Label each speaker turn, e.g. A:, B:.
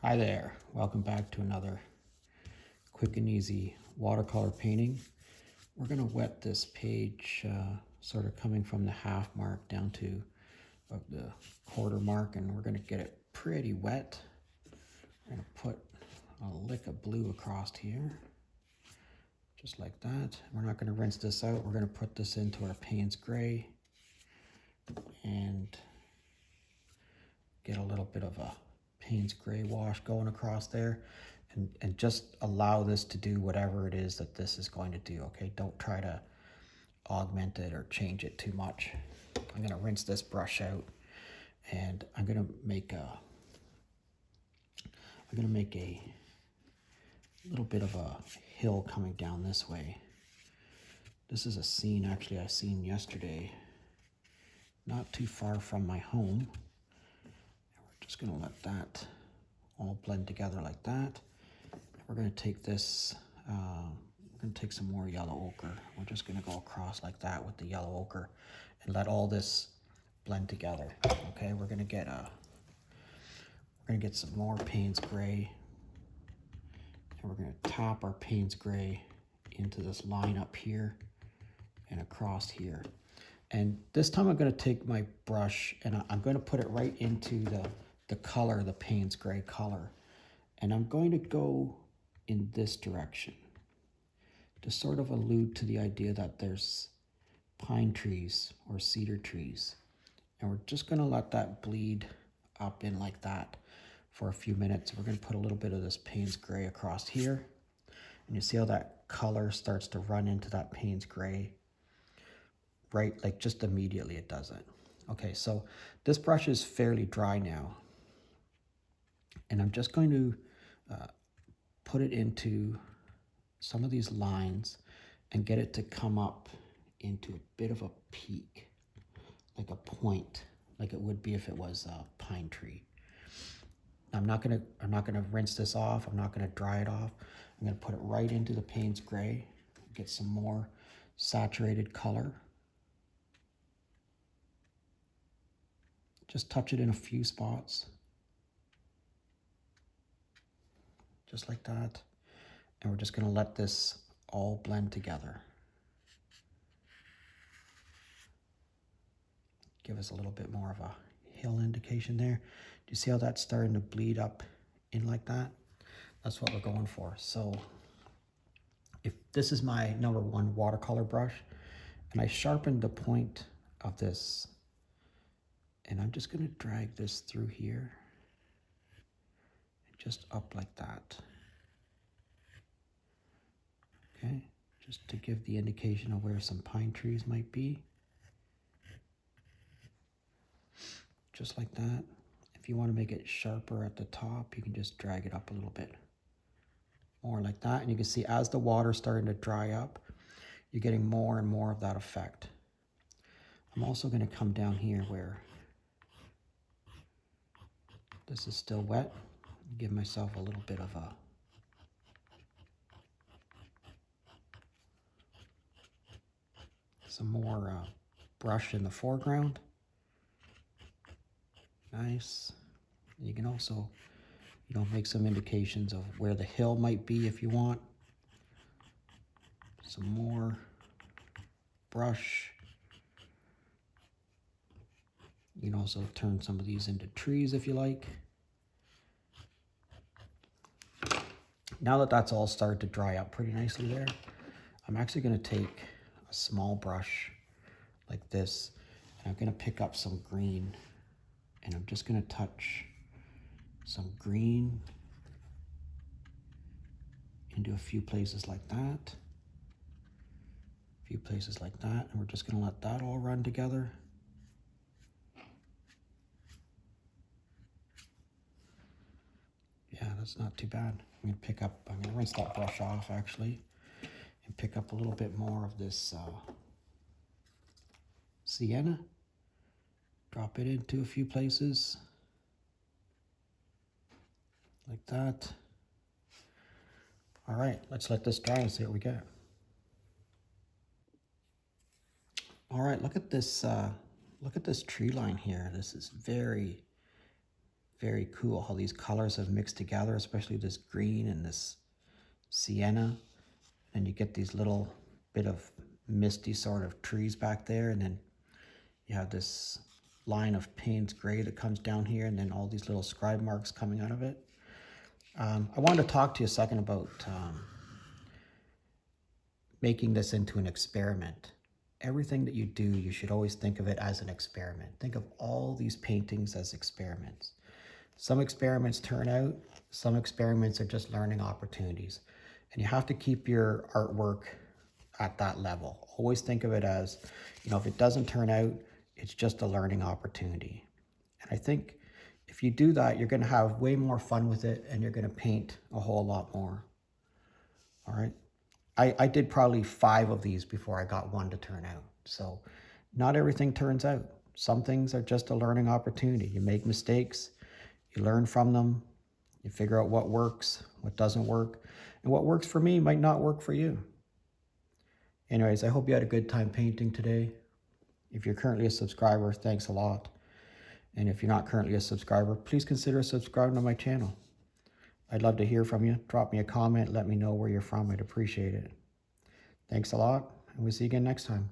A: Hi there, welcome back to another quick and easy watercolor painting. We're going to wet this page sort of coming from the half mark down to the quarter mark, and we're going to get it pretty wet. We're going to put a lick of blue across here, just like that. We're not going to rinse this out. We're going to put this into our Payne's gray and get a little bit of a Payne's gray wash going across there, and just allow this to do whatever it is that this is going to do. Okay, don't try to augment it or change it too much. I'm going to rinse this brush out, and I'm going to make a little bit of a hill coming down this way. This is a scene actually I seen yesterday, not too far from my home. Just going to let that all blend together like that. We're going to take this, we're going to take some more yellow ochre. We're just going to go across like that with the yellow ochre and let all this blend together. Okay, we're going to get some more Payne's gray, and we're going to tap our Payne's gray into this line up here and across here. And this time I'm going to take my brush and I'm going to put it right into the color, the Payne's gray color. And I'm going to go in this direction to sort of allude to the idea that there's pine trees or cedar trees. And we're just going to let that bleed up in like that for a few minutes. We're going to put a little bit of this Payne's gray across here. And you see how that color starts to run into that Payne's gray, right? Like just immediately it does it. Okay, so this brush is fairly dry now. And I'm just going to put it into some of these lines and get it to come up into a bit of a peak, like a point, like it would be if it was a pine tree. I'm not gonna rinse this off. I'm not gonna dry it off. I'm gonna put it right into the Payne's gray, get some more saturated color. Just touch it in a few spots. Just like that. And we're just going to let this all blend together. Give us a little bit more of a hill indication there. Do you see how that's starting to bleed up in like that? That's what we're going for. So if this is my #1 watercolor brush, and I sharpened the point of this, and I'm just going to drag this through here, just up like that. Okay, just to give the indication of where some pine trees might be. Just like that. If you want to make it sharper at the top, you can just drag it up a little bit more like that. And you can see as the water's starting to dry up, you're getting more and more of that effect. I'm also going to come down here where this is still wet, give myself a little bit of a some more brush in the foreground. Nice. You can also, make some indications of where the hill might be if you want. Some more brush. You can also turn some of these into trees if you like. Now that that's all started to dry up pretty nicely there, I'm actually going to take a small brush like this, and I'm going to pick up some green, and I'm just going to touch some green into a few places like that, and we're just going to let that all run together. Yeah, that's not too bad. I'm going to rinse that brush off actually, and pick up a little bit more of this sienna. Drop it into a few places like that. All right, let's let this dry and see what we get. All right, look at this tree line here. This is very, Very cool how these colors have mixed together, especially this green and this sienna. And you get these little bit of misty sort of trees back there, and then you have this line of Payne's gray that comes down here, and then all these little scribe marks coming out of it. I wanted to talk to you a second about making this into an experiment. Everything that you do, you should always think of it as an experiment. Think of all these paintings as experiments. Some experiments turn out, some experiments are just learning opportunities. And you have to keep your artwork at that level. Always think of it as, you know, if it doesn't turn out, it's just a learning opportunity. And I think if you do that, you're going to have way more fun with it, and you're going to paint a whole lot more. All right. I did probably 5 of these before I got one to turn out. So not everything turns out. Some things are just a learning opportunity. You make mistakes, you learn from them, you figure out what works, what doesn't work, and what works for me might not work for you. Anyways, I hope you had a good time painting today. If you're currently a subscriber, thanks a lot. And if you're not currently a subscriber, please consider subscribing to my channel. I'd love to hear from you. Drop me a comment. Let me know where you're from. I'd appreciate it. Thanks a lot, and we'll see you again next time.